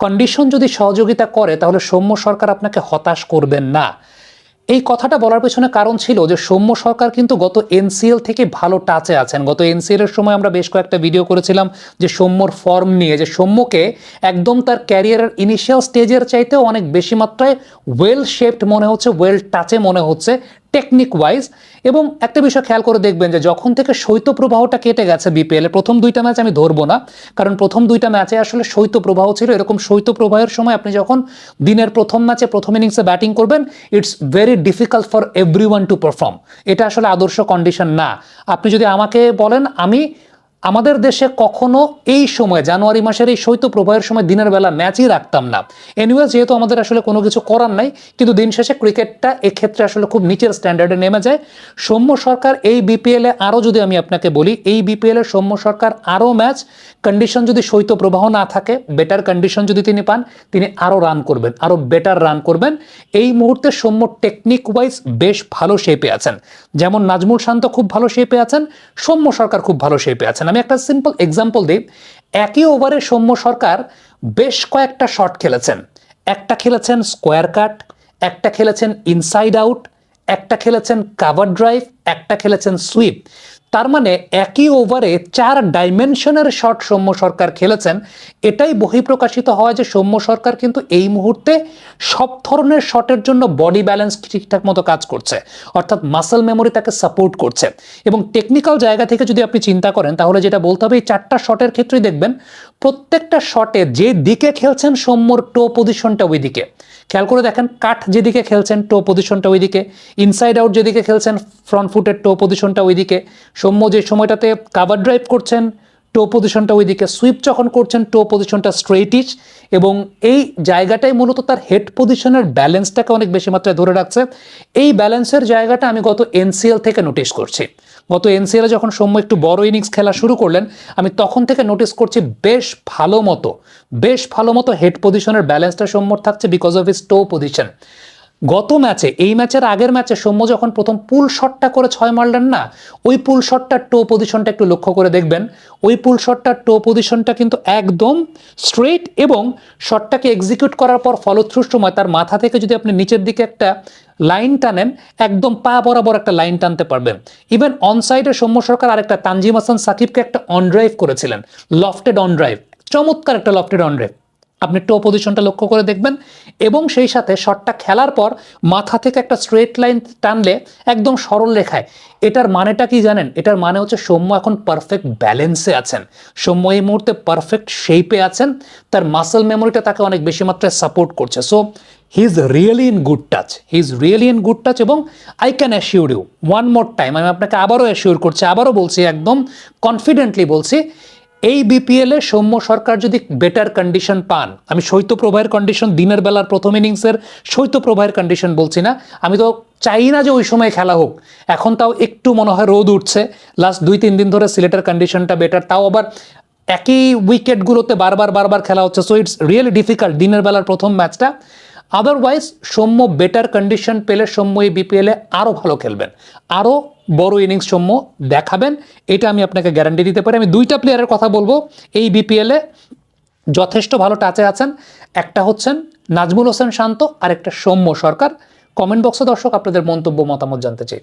Condition যদি সহযোগিতা করে তাহলে সৌম্য সরকার আপনাকে হতাশ করবেন না। এই কথাটা বলার পেছনে কারণ ছিল যে সৌম্য সরকার কিন্তু গত এনসিএল থেকে ভালো টাচে আছেন। গত এনসিএল এর সময় আমরা বেশ কয়েকটা ভিডিও করেছিলাম যে সৌম্যর ফর্ম নিয়ে, যে সৌম্যকে একদম তার ক্যারিয়ারের ইনিশিয়াল স্টেজের চাইতেও অনেক বেশি মাত্রায় ওয়েল শেপড মনে হচ্ছে, ওয়েল টাচে মনে হচ্ছে টেকনিক ওয়াইজ। এবং একটা বিষয় খেয়াল করে দেখবেন যে যখন থেকে শৈত্যপ্রবাহটা কেটে গেছে বিপিএল এ, প্রথম দুইটা ম্যাচ আমি ধরবো না, কারণ প্রথম দুইটা ম্যাচে আসলে শৈত্যপ্রবাহ ছিল। এরকম শৈত্যপ্রবাহের সময় আপনি যখন দিনের প্রথম ম্যাচে প্রথম ইনিংসে ব্যাটিং করবেন, it's very difficult for everyone to perform. এটা আসলে আদর্শ কন্ডিশন না। আপনি যদি আমাকে বলেন, আমাদের দেশে কখনো এই সময় জানুয়ারি মাসের এই শৈত্যপ্রবাহের সময় দিনের বেলা ম্যাচই রাখতাম না। এনিওয়ে, যেহেতু আমাদের আসলে কোনো কিছু করার নাই, কিন্তু দিন শেষে ক্রিকেটটা এক্ষেত্রে আসলে খুব নিচের স্ট্যান্ডার্ডে নেমে যায়। সৌম্য সরকার এই বিপিএলে আরও, যদি আমি আপনাকে বলি, এই বিপিএলে সৌম্য সরকার আরও ম্যাচ কন্ডিশন যদি শৈত্যপ্রবাহ না থাকে, বেটার কন্ডিশন যদি তিনি পান, তিনি আরও রান করবেন, আরও বেটার রান করবেন। এই মুহূর্তে সৌম্য টেকনিক ওয়াইজ বেশ ভালো শেপে আছেন। যেমন নাজমুল শান্ত খুব ভালো শেপে আছেন, সৌম্য সরকার খুব ভালো শেপে আছেন। আমি একটা সিম্পল এক্সাম্পল দিই। একই ওভারে সৌম্য সরকার বেশ কয়েকটা শট খেলেছেন। একটা খেলেছেন স্কোয়ার কাট, একটা খেলেছেন ইনসাইড আউট, একটা খেলেছেন কাভার ড্রাইভ, একটা খেলেছেন সুইপ। তার মানে একই ওভারে 4 ডাইমেনশনের শট সৌম্য সরকার খেলেছেন। এটাই বহিঃপ্রকাশিত হয় যে সৌম্য সরকার কিন্তু এই মুহূর্তে সব ধরনের শটের জন্য বডি ব্যালেন্স ঠিকঠাক মতো কাজ করছে, অর্থাৎ মাসল মেমোরি তাকে সাপোর্ট করছে। এবং টেকনিক্যাল জায়গা থেকে যদি আপনি চিন্তা করেন, তাহলে যেটা বলতে হবে, এই 4টা শটের ক্ষেত্রেই দেখবেন প্রত্যেকটা শটে যে দিকে খেলছেন সৌম্যর টো পজিশনটা ওই দিকে। খেয়াল করে দেখেন, কাট যেদিকে খেলছেন টো পজিশনটা ওইদিকে, ইনসাইড আউট যেদিকে খেলছেন ফ্রন্ট ফুটের টো পজিশনটা ওইদিকে, সৌম্য যে সময়টাতে কাভার ড্রাইভ করছেন টো পজিশনটা ওইদিকে, সুইপ যখন করছেন টো পজিশনটা স্ট্রেইটিশ। এবং এই জায়গাটাই মূলত তার হেড পজিশনের ব্যালেন্সটাকে অনেক বেশি মাত্রায় ধরে রাখছে। এই ব্যালেন্সের জায়গাটা আমি গত এনসিএল থেকে নোটিস করছি। গত এনসিএলে যখন সৌম্য একটু বড় ইনিংস খেলা শুরু করলেন, আমি তখন থেকে নোটিস করছি বেশ ভালো মতো হেড পজিশনের ব্যালেন্সটা সৌম্যর থাকছে because of his to position. গত ম্যাচে, এই ম্যাচের আগের ম্যাচে সৌম্য যখন প্রথম পুল শটটা করে 6 মারলেন না, ওই পুল শটটার টো পজিশনটা একটু লক্ষ্য করে দেখবেন। ওই পুল শটটার টো পজিশনটা কিন্তু একদম স্ট্রেট, এবং শটটাকে এক্সিকিউট করার পর ফলো থ্রুর সময় তার মাথা থেকে যদি আপনি নিচের দিকে একটা লাইন টানেন, একদম পা বরাবর একটা লাইন টানতে পারবেন। ইভেন অন সাইডে সৌম্য সরকার আরেকটা তানজিম হাসান সাকিবকে একটা অন ড্রাইভ করেছিলেন, লফটেড অন ড্রাইভ, চমৎকার একটা লফটেড অন ড্রাইভ। আপনি টো পজিশনটা লক্ষ্য করে দেখবেন। এবং সেই সাথে শটটা খেলার পর মাথা থেকে একটা স্ট্রেট লাইন টানলে একদম সরল রেখায়। এটার মানেটা কি জানেন? এটার মানে হচ্ছে সৌম্য এখন পারফেক্ট ব্যালেন্সে আছেন, সৌম্য এই মুহূর্তে পারফেক্ট শেপে আছেন, তার মাসল মেমোরিটা তাকে অনেক বেশি মাত্রায় সাপোর্ট করছে। So he is really in good touch. এবং I can assure you one more time, আমি আপনাকে আবারও অ্যাসিওর করছি, আবারও বলছি, একদম কনফিডেন্টলি বলছি, এই বিপিএলে সৌম্য সরকার যদি বেটার কন্ডিশন পান, আমি শৈত্যপ্রবাহের কন্ডিশন, দিনের বেলার প্রথম ইনিংসের শৈত্যপ্রবাহের কন্ডিশন বলছি না, আমি তো চাই না যে ওই সময় খেলা হোক। এখন তাও একটু মনে হয় রোদ উঠছে, লাস্ট 2-3 দিন ধরে সিলেটের কন্ডিশনটা বেটার, তাও আবার একই উইকেটগুলোতে বারবার খেলা হচ্ছে। সো ইটস রিয়েলি ডিফিকাল্ট দিনের বেলার প্রথম ম্যাচটা। আদারওয়াইজ সৌম্য বেটার কন্ডিশন পেলে সৌম্য এই বিপিএলে আরও ভালো খেলবেন, আরও বড় ইনিংস সৌম্য দেখাবেন, এটা আমি আপনাকে গ্যারান্টি দিতে পারি। আমি 2টা প্লেয়ারের কথা বলবো এই বিপিএলে যথেষ্ট ভালো টাচে আছেন। একটা হচ্ছেন নাজমুল হোসেন শান্ত, আর একটা সৌম্য সরকার। কমেন্ট বক্সে দর্শক আপনাদের মন্তব্য মতামত জানতে চাই।